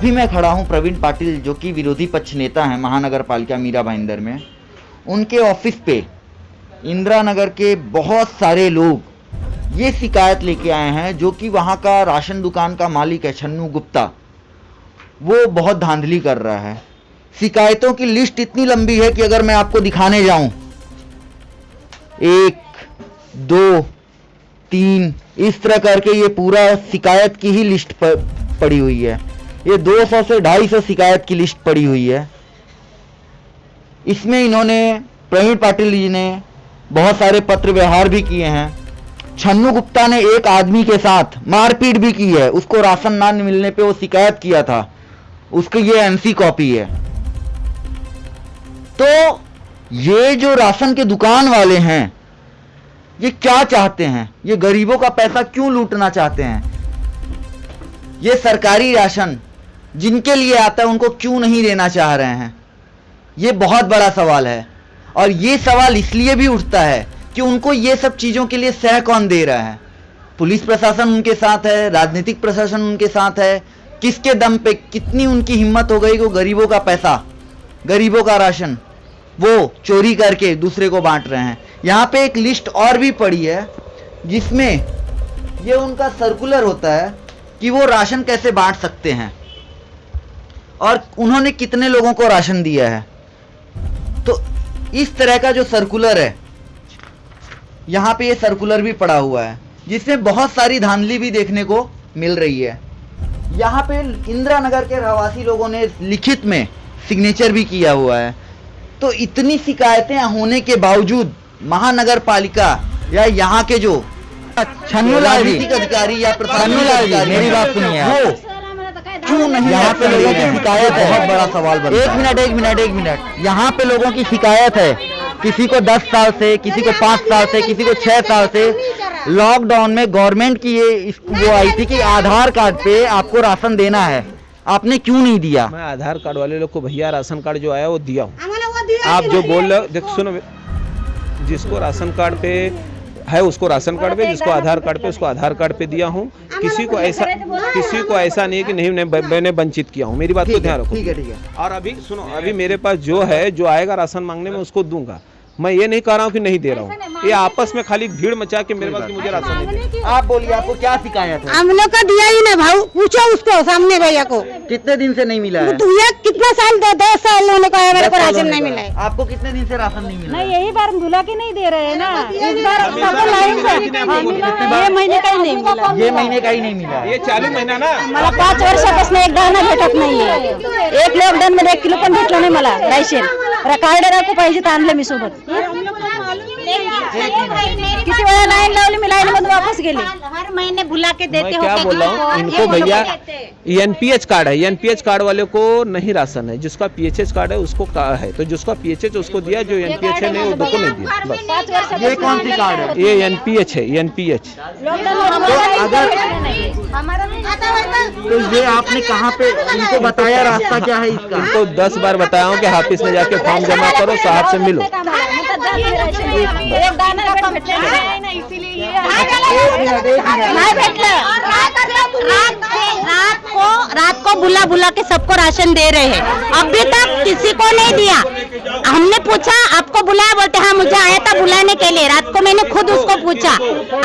अभी मैं खड़ा हूं प्रवीण पाटिल, जो कि विरोधी पक्ष नेता हैं महानगर पालिका मीरा भाईंदर में। उनके ऑफिस पे इंदिरा नगर के बहुत सारे लोग ये शिकायत लेके आए हैं, जो कि वहाँ का राशन दुकान का मालिक है छन्नू गुप्ता, वो बहुत धांधली कर रहा है। शिकायतों की लिस्ट इतनी लंबी है कि अगर मैं आपको दिखाने जाऊं, 1, 2, 3 इस तरह करके ये पूरा शिकायत की ही लिस्ट पड़ी हुई है। ये 200 से 250 शिकायत की लिस्ट पड़ी हुई है। इसमें इन्होंने प्रवीण पाटिल जी ने बहुत सारे पत्र व्यवहार भी किए हैं। छन्नू गुप्ता ने एक आदमी के साथ मारपीट भी की है, उसको राशन ना मिलने पे वो शिकायत किया था, उसकी ये एनसी कॉपी है। तो ये जो राशन के दुकान वाले हैं, ये क्या चाहते हैं? ये गरीबों का पैसा क्यों लूटना चाहते हैं? ये सरकारी राशन जिनके लिए आता है उनको क्यों नहीं देना चाह रहे हैं? ये बहुत बड़ा सवाल है। और ये सवाल इसलिए भी उठता है कि उनको ये सब चीज़ों के लिए सह कौन दे रहा है? पुलिस प्रशासन उनके साथ है, राजनीतिक प्रशासन उनके साथ है। किसके दम पे, कितनी उनकी हिम्मत हो गई कि गरीबों का पैसा, गरीबों का राशन वो चोरी करके दूसरे को बांट रहे हैं। यहाँ पे एक लिस्ट और भी पड़ी है जिसमें ये उनका सर्कुलर होता है कि वो राशन कैसे बांट सकते हैं और उन्होंने कितने लोगों को राशन दिया है। तो इस तरह का जो सर्कुलर है, यहाँ पे ये सर्कुलर भी पड़ा हुआ है जिसमें बहुत सारी धांधली भी देखने को मिल रही है। यहाँ पे इंदिरा नगर के रहवासी लोगों ने लिखित में सिग्नेचर भी किया हुआ है। तो इतनी शिकायतें होने के बावजूद महानगर पालिका या यहाँ के जो छन्नू राजनीतिक अधिकारी या प्रशासनिक अधिकारी, मेरी बात सुनिए, वो क्यों नहीं? यहाँ पे लोगों की शिकायत है, बहुत बड़ा सवाल बनता है। एक मिनट, यहाँ पे लोगों की शिकायत है, किसी को 10 साल से, किसी को 5 साल से, किसी को 6 साल से। लॉकडाउन में गवर्नमेंट की ये वो आई थी कि आधार कार्ड पे आपको राशन देना है, आपने क्यों नहीं दिया? मैं आधार कार्ड वाले लोग को भैया राशन कार्ड जो आया वो दिया हूँ। आप जो बोल रहे हो, देखो सुनो, जिसको राशन कार्ड पे है उसको राशन कार्ड पे, जिसको आधार कार्ड पे उसको आधार कार्ड पे दिया हूँ। किसी को ऐसा नहीं है कि नहीं मैंने वंचित किया हूँ। मेरी बात को ध्यान रखो। ठीक है। और अभी सुनो, अभी मेरे पास जो है, जो आएगा राशन मांगने में उसको दूंगा। मैं ये नहीं कह रहा हूँ कि नहीं दे रहा हूँ। ये आपस में खाली भीड़ मचा के मेरे पास कि मुझे राशन नहीं दे। आप बोलिए, आपको क्या शिकायत है? हम लोग का दिया ही ना भाऊ, पूछो उसको, सामने भैया को। कितने दिन से नहीं मिला है? भैया कितना साल, 10 साल होने को मेरे को राशन नहीं मिला है। आपको कितने दिन से राशन नहीं मिला? नहीं, यही बार बुला के नहीं दे रहे हैं ना, इस बार सबको लाइन से ये महीने का ही नहीं मिला। ये महीने का ही नहीं मिला। ये चालू महीना ना, मला 5 वर्षापासून एक दाना भेटत नाहीये। एक लॉकडाऊन मध्ये 1 किलो पण भेटलं नाही मला राशन। कार्ड राखू पाहिजे तर आणलं मी सोबत। किती वेळा लाईन लावली, मी लाईन मध्ये वापस गेली। हर महीने बुला के देते हो। मैं क्या बोल रहा हूँ इनको भैया, एनपीएच कार्ड है, एनपीएच कार्ड वाले को नहीं राशन है, जिसका पीएचएच कार्ड है उसको है। तो जिसका पीएचएच उसको दिया, जो एनपीएच है नहीं वो को नहीं दिया। बस ये कौन सी कार्ड है? ये एनपीएच है, एनपीएच। तो ये आपने कहाँ पे इनको बताया, रास्ता क्या है इसका? इनको 10 बार बताया हूँ कि ऑफिस में जाके फॉर्म जमा करो, साहब से मिलो। एक दाना भेटलं नाही, इसीलिए रात को बुला के सबको राशन दे रहे हैं। अभी तक किसी को नहीं दिया। हमने पूछा आपको बुलाया, बोलते हाँ मुझे आया था बुलाने के लिए। रात को मैंने खुद उसको पूछा,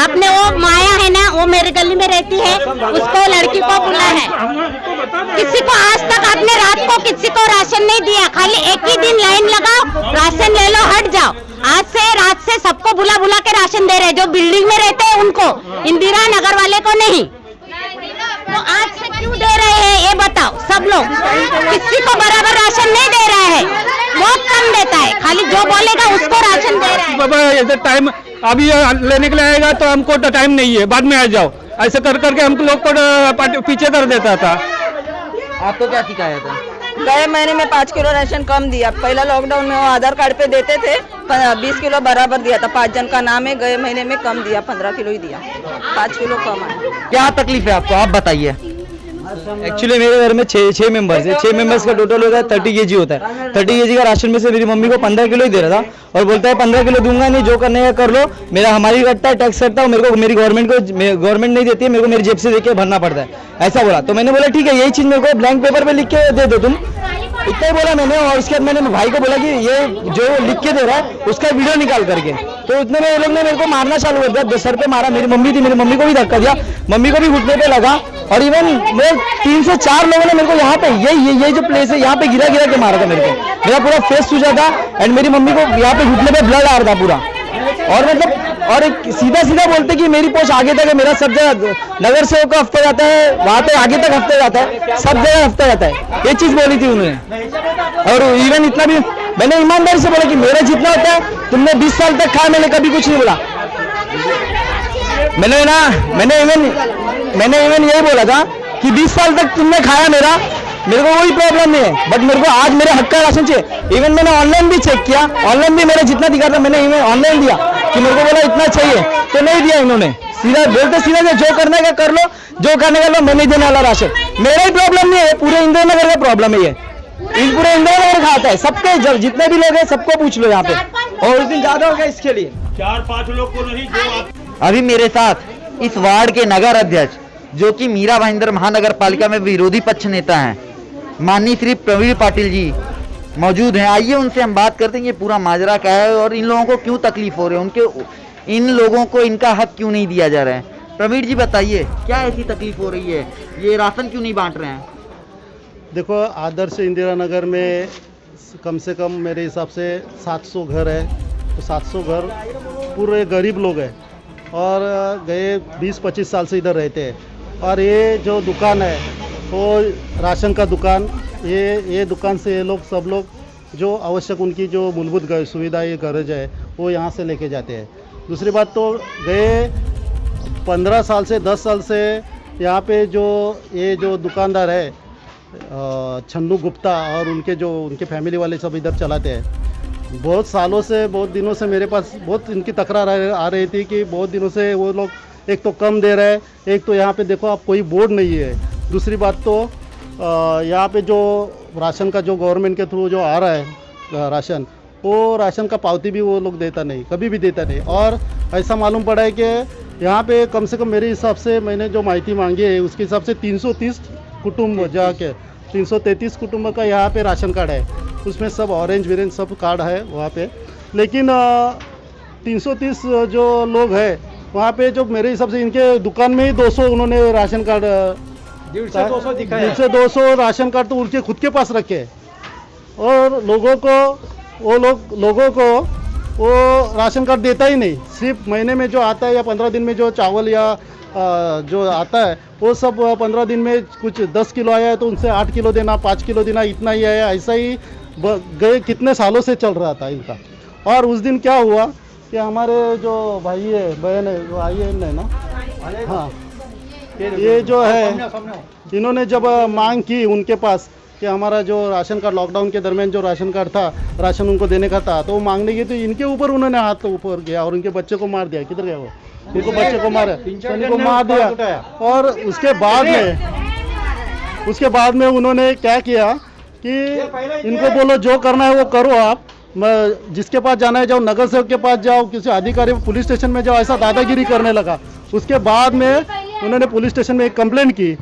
आपने वो माया है ना, वो मेरे गली में रहती है, उसको लड़की को बुला है। किसी को आज तक आपने रात को किसी को राशन नहीं दिया। खाली एक ही दिन लाइन लगाओ, राशन ले लो, हट जाओ। आज से रात से सबको बुला के राशन दे रहे, जो बिल्डिंग में रहते हैं उनको, इंदिरा नगर वाले को नहीं। तो आज से क्यों दे रहे हैं ये बताओ सब लोग? किसी को बराबर राशन नहीं दे रहा है, बहुत कम देता है। खाली जो बोलेगा उसको राशन दे रहा है। बाबा ऐसे टाइम अभी लेने के लिए आएगा तो हमको टाइम नहीं है, बाद में आ जाओ, ऐसे कर करके हम लोग को पीछे कर देता था। आपको क्या शिकायत है? गए महीने में 5 किलो राशन कम दिया। पहला लॉकडाउन में वो आधार कार्ड पे देते थे, 20 किलो बराबर दिया था। 5 जन का नाम है, गए महीने में कम दिया, 15 किलो ही दिया, 5 किलो कम आया। क्या तकलीफ है आपको, आप बताइए। एक्चुअली मेरे घर में छः मेंबर्स है। 6 मेंबर्स का टोटल होता है 30 kg होता है। 30 kg का राशन में से मेरी मम्मी को 15 किलो ही दे रहा था और बोलता है 15 किलो दूंगा नहीं, जो करने का कर लो, मेरा हमारी कटता है, टैक्स कटता है, मेरे को मेरी गवर्नमेंट नहीं देती है, मेरे को मेरी जेब से देके भरना पड़ता है, ऐसा बोला। तो मैंने बोला ठीक है, यही चीज़ मेरे को ब्लैंक पेपर पे लिख के दे दो तुम, इतना ही बोला मैंने। और उसके बाद मैंने भाई को बोला कि ये जो लिख के दे रहा है उसका वीडियो निकाल करके, तो इतने में ये लोग ने मेरे को मारना चालू कर दिया, सर पे मारा। मेरी मम्मी थी, मेरी मम्मी को भी धक्का दिया, मम्मी को भी घुटने पे लगा। और इवन मेरे 3 से 4 लोगों ने मेरे को यहाँ पे ये जो प्लेस है यहाँ पे गिरा के मारा था मेरे को, मेरा पूरा फेस सूजा था एंड मेरी मम्मी को यहाँ पे घुटने पे ब्लड आ रहा था पूरा। और मतलब और सीधा बोलते कि मेरी पोस्ट आगे तक है, मेरा सब जगह नगर सेवक का हफ्ता जाता है, वहाँ पे आगे तक हफ्ता जाता है, सब जगह हफ्ता जाता है, ये चीज बोली थी उन्होंने। और इवन इतना भी मैंने ईमानदारी से बोला कि मेरा जितना होता है तुमने 20 साल तक खाया, मैंने कभी कुछ नहीं बोला। मैंने इवन यही बोला था कि 20 साल तक तुमने खाया मेरे को कोई प्रॉब्लम नहीं है, बट मेरे को आज मेरे हक का राशन चाहिए। इवन मैंने ऑनलाइन भी चेक किया, ऑनलाइन भी मेरा जितना दिखा था मैंने इवन ऑनलाइन दिया कि मेरे को बोला इतना चाहिए, तो नहीं दिया इन्होंने। सीधा बोलते सीधा जो करने का कर लो, जो करने का लो, मैं नहीं देने वाला राशन। मेरा ही प्रॉब्लम नहीं है, पूरे इंदिरा नगर का प्रॉब्लम है ये, इन पूरे इंदिरा नगर खाता है, सबके जितने भी लोग हैं सबको पूछ लो यहाँ पे। और उस दिन ज्यादा हो गया इसके लिए 4-5 लोग को नहीं जो अभी मेरे साथ इस वार्ड के नगर अध्यक्ष जो कि मीरा भाईंदर महानगर पालिका में विरोधी पक्ष नेता हैं, माननीय श्री प्रवीण पाटिल जी मौजूद हैं। आइए उनसे हम बात करते हैं ये पूरा माजरा क्या है और इन लोगों को क्यों तकलीफ हो रही है, इन लोगों को इनका हक क्यों नहीं दिया जा रहा है। प्रवीण जी बताइए क्या ऐसी तकलीफ हो रही है, ये राशन क्यों नहीं बांट रहे हैं। देखो, आदर्श इंदिरा नगर में कम से कम मेरे हिसाब से 700 घर है, तो 700 घर पूरे गरीब लोग हैं और गए 20-25 साल से इधर रहते हैं। और ये जो दुकान है वो राशन का दुकान, ये दुकान से ये लोग सब लोग जो आवश्यक उनकी जो मूलभूत सुविधा ये गरज है वो यहाँ से लेके जाते हैं। दूसरी बात तो गए 15 साल से 10 साल से यहाँ पे ये जो दुकानदार है छन्नू गुप्ता और उनके फैमिली वाले सब इधर चलाते हैं। बहुत सालों से, बहुत दिनों से मेरे पास बहुत इनकी तकरार आ रही थी कि बहुत दिनों से वो लोग एक तो कम दे रहे हैं, एक तो यहाँ पे देखो आप कोई बोर्ड नहीं है, दूसरी बात तो यहाँ पे जो राशन का जो गवर्नमेंट के थ्रू जो आ रहा है राशन, वो राशन का पावती भी वो लोग देता नहीं, कभी भी देता नहीं। और ऐसा मालूम पड़ा है कि यहाँ पे कम से कम मेरे हिसाब से मैंने जो माहिती मांगी है उसके हिसाब से 330 कुटुंब जाके 333 कुटुंब का यहाँ पे राशन कार्ड है, उसमें सब ऑरेंज सब कार्ड है वहाँ पे। लेकिन 330 जो लोग हैं वहाँ पे जो मेरे हिसाब से इनके दुकान में ही 200 उन्होंने राशन कार्ड 150-200 राशन कार्ड तो उनके खुद के पास रखे। और लोगों को वो राशन कार्ड देता ही नहीं, सिर्फ महीने में जो आता है या 15 दिन में जो चावल या जो आता है वो सब 15 दिन में कुछ 10 किलो आया है तो उनसे 8 किलो देना, 5 किलो देना, इतना ही आया। ऐसा ही गए कितने सालों से चल रहा था इनका। और उस दिन क्या हुआ कि हमारे जो भाई है बहन है जो आई है ना, हाँ, ये जो है इन्होंने जब मांग की उनके पास कि हमारा जो राशन कार्ड लॉकडाउन के दरमियान जो राशन कार्ड था, राशन उनको देने का था, तो वो मांगने गए तो इनके ऊपर उन्होंने हाथ ऊपर गया और उनके बच्चे को मार दिया। किधर गया वो, इनको बच्चे को मारा, इनको मार दिया। और उसके बाद में उन्होंने क्या किया कि इनको बोलो जो करना है वो करो, आप जिसके पास जाना है जाओ, नगर सेवक के पास जाओ, किसी अधिकारी पुलिस स्टेशन में जाओ, ऐसा दादागिरी करने लगा। उसके बाद में उन्होंने पुलिस स्टेशन में एक कंप्लेंट की।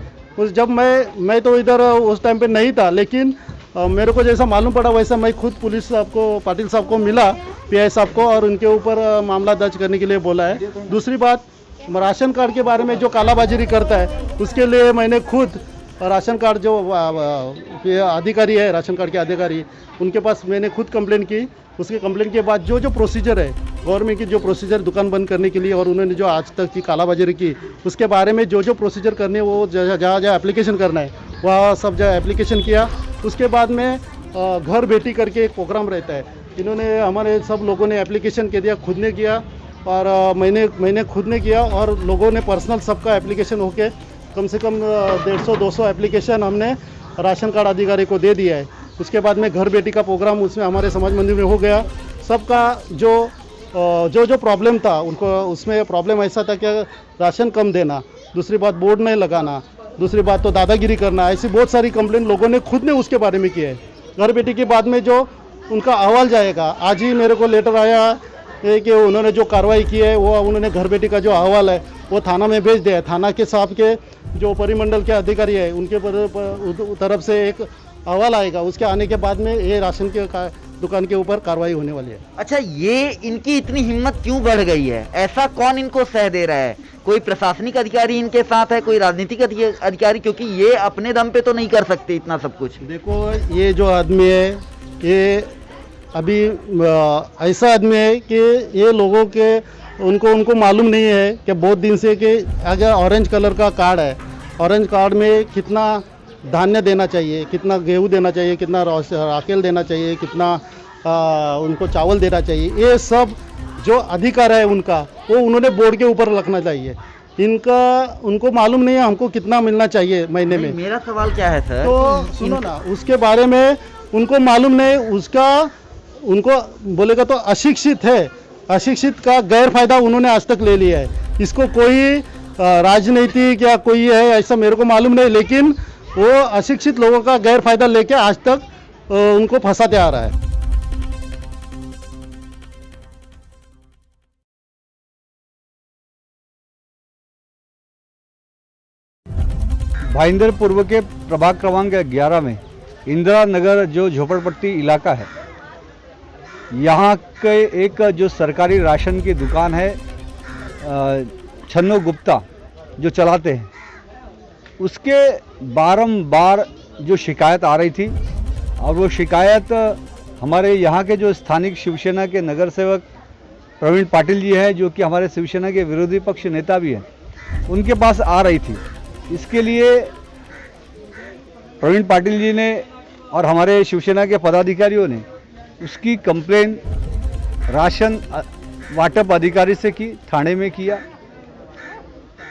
जब मैं तो इधर उस टाइम पे नहीं था, लेकिन मेरे को जैसा मालूम पड़ा वैसा मैं खुद पुलिस साहब को, पाटिल साहब को मिला, पीआई साहब को, और उनके ऊपर मामला दर्ज करने के लिए बोला है। दूसरी बात, राशन कार्ड के बारे में जो कालाबाजारी करता है उसके लिए मैंने खुद राशन कार्ड जो अधिकारी है, राशन कार्ड के अधिकारी, उनके पास मैंने खुद कंप्लेंट की। उसके कंप्लेंट के बाद जो प्रोसीजर है गवर्नमेंट की, जो प्रोसीजर दुकान बंद करने के लिए और उन्होंने जो आज तक की कालाबाजारी की, उसके बारे में जो प्रोसीजर करने वो जहाँ एप्लीकेशन करना है वहाँ सब जगह एप्लीकेशन किया। उसके बाद में घर बेटी करके एक प्रोग्राम रहता है, इन्होंने हमारे सब लोगों ने एप्लीकेशन के दिया, खुद ने किया और मैंने खुद ने किया, और लोगों ने पर्सनल सबका एप्लीकेशन होके कम से कम 150-200 एप्लीकेशन हमने राशन कार्ड अधिकारी को दे दिया है। उसके बाद में घर बेटी का प्रोग्राम उसमें हमारे समाज मंदिर में हो गया। सबका जो प्रॉब्लम था उनको, उसमें प्रॉब्लम ऐसा था कि राशन कम देना, दूसरी बात बोर्ड नहीं लगाना, दूसरी बात तो दादागिरी करना, ऐसी बहुत सारी कंप्लेंट लोगों ने खुद ने उसके बारे में किया है। घर बेटी के बाद में जो उनका अहवाल जाएगा, आज ही मेरे को लेटर आया है कि उन्होंने जो कार्रवाई की है वो उन्होंने घर बेटी का जो अहवाल है वो थाना में भेज दिया है। थाना के साहब के जो परिमंडल के अधिकारी है उनके तरफ से एक अहवाल आएगा, उसके आने के बाद में ये राशन के दुकान के ऊपर कार्रवाई होने वाली है। अच्छा, ये इनकी इतनी हिम्मत क्यों बढ़ गई है? ऐसा कौन इनको सह दे रहा है? कोई प्रशासनिक अधिकारी इनके साथ है, कोई राजनीतिक अधिकारी? क्योंकि ये अपने दम पे तो नहीं कर सकते इतना सब कुछ। देखो, ये जो आदमी है ये अभी ऐसा आदमी है कि ये लोगों के उनको मालूम नहीं है कि बहुत दिन से कि अगर ऑरेंज कलर का कार्ड है, ऑरेंज कार्ड में कितना धान्य देना चाहिए, कितना गेहूँ देना चाहिए, कितना राखेल देना चाहिए, कितना उनको चावल देना चाहिए, ये सब जो अधिकार है उनका वो उन्होंने बोर्ड के ऊपर रखना चाहिए। उनको मालूम नहीं है हमको कितना मिलना चाहिए महीने में। मेरा सवाल क्या है सर, तो सुनो ना, उसके बारे में उनको मालूम नहीं, उसका उनको बोलेगा तो अशिक्षित है, अशिक्षित का गैर फायदा उन्होंने आज तक ले लिया है। इसको कोई राजनीतिक या कोई है ऐसा मेरे को मालूम नहीं, लेकिन वो अशिक्षित लोगों का गैर फायदा लेके आज तक उनको फंसाते आ रहा है। भाईंदर पूर्व के प्रभाग क्रमांक 11 में इंदिरा नगर जो झोपड़पट्टी इलाका है, यहाँ के एक जो सरकारी राशन की दुकान है छन्नो गुप्ता जो चलाते हैं, उसके बारंबार जो शिकायत आ रही थी, और वो शिकायत हमारे यहाँ के जो स्थानिक शिवसेना के नगर सेवक प्रवीण पाटिल जी हैं, जो कि हमारे शिवसेना के विरोधी पक्ष नेता भी हैं, उनके पास आ रही थी। इसके लिए प्रवीण पाटिल जी ने और हमारे शिवसेना के पदाधिकारियों ने उसकी कंप्लेन राशन वाटप अधिकारी से की, थाने में किया।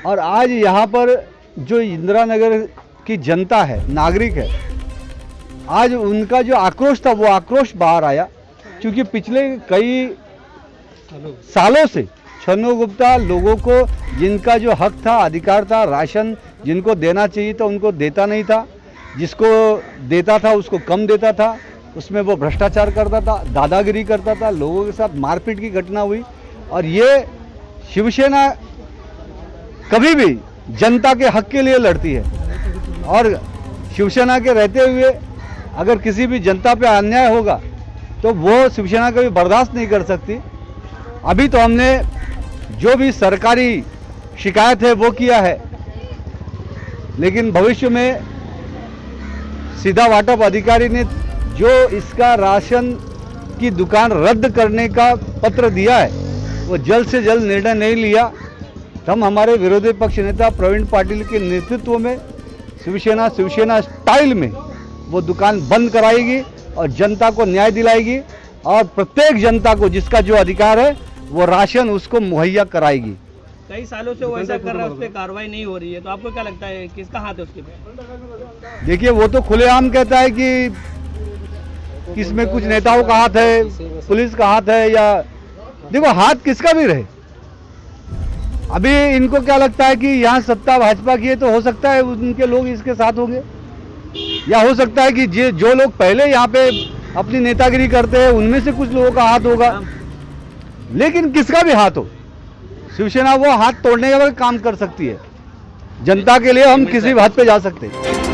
और आज यहाँ पर जो इंदिरा नगर की जनता है, नागरिक है, आज उनका जो आक्रोश था वो आक्रोश बाहर आया, क्योंकि पिछले कई सालों से छन्नो गुप्ता लोगों को जिनका जो हक था, अधिकार था, राशन जिनको देना चाहिए था उनको देता नहीं था, जिसको देता था उसको कम देता था, उसमें वो भ्रष्टाचार करता था, दादागिरी करता था, लोगों के साथ मारपीट की घटना हुई। और ये शिवसेना कभी भी जनता के हक के लिए लड़ती है, और शिवसेना के रहते हुए अगर किसी भी जनता पे अन्याय होगा तो वो शिवसेना कभी बर्दाश्त नहीं कर सकती। अभी तो हमने जो भी सरकारी शिकायत है वो किया है, लेकिन भविष्य में सीधा वाटप अधिकारी ने जो इसका राशन की दुकान रद्द करने का पत्र दिया है, वो जल्द से जल्द निर्णय नहीं लिया, हम हमारे विरोधी पक्ष नेता प्रवीण पाटिल के नेतृत्व में शिवसेना स्टाइल में वो दुकान बंद कराएगी और जनता को न्याय दिलाएगी, और प्रत्येक जनता को जिसका जो अधिकार है वो राशन उसको मुहैया कराएगी। कई सालों से वो ऐसा कर रहा है, उस पर कार्रवाई नहीं हो रही है, तो आपको क्या लगता है किसका हाथ है उसके पे? देखिए, वो तो खुलेआम कहता है कि किसमें कुछ नेताओं का हाथ है, पुलिस का हाथ है, या देखो हाथ किसका भी रहे। अभी इनको क्या लगता है कि यहाँ सत्ता भाजपा की है, तो हो सकता है उनके लोग इसके साथ होंगे, या हो सकता है कि जो लोग पहले यहाँ पे अपनी नेतागिरी करते हैं उनमें से कुछ लोगों का हाथ होगा। लेकिन किसका भी हाथ हो, शिवसेना वो हाथ तोड़ने का काम कर सकती है। जनता के लिए हम किसी भी हद पे जा सकते हैं।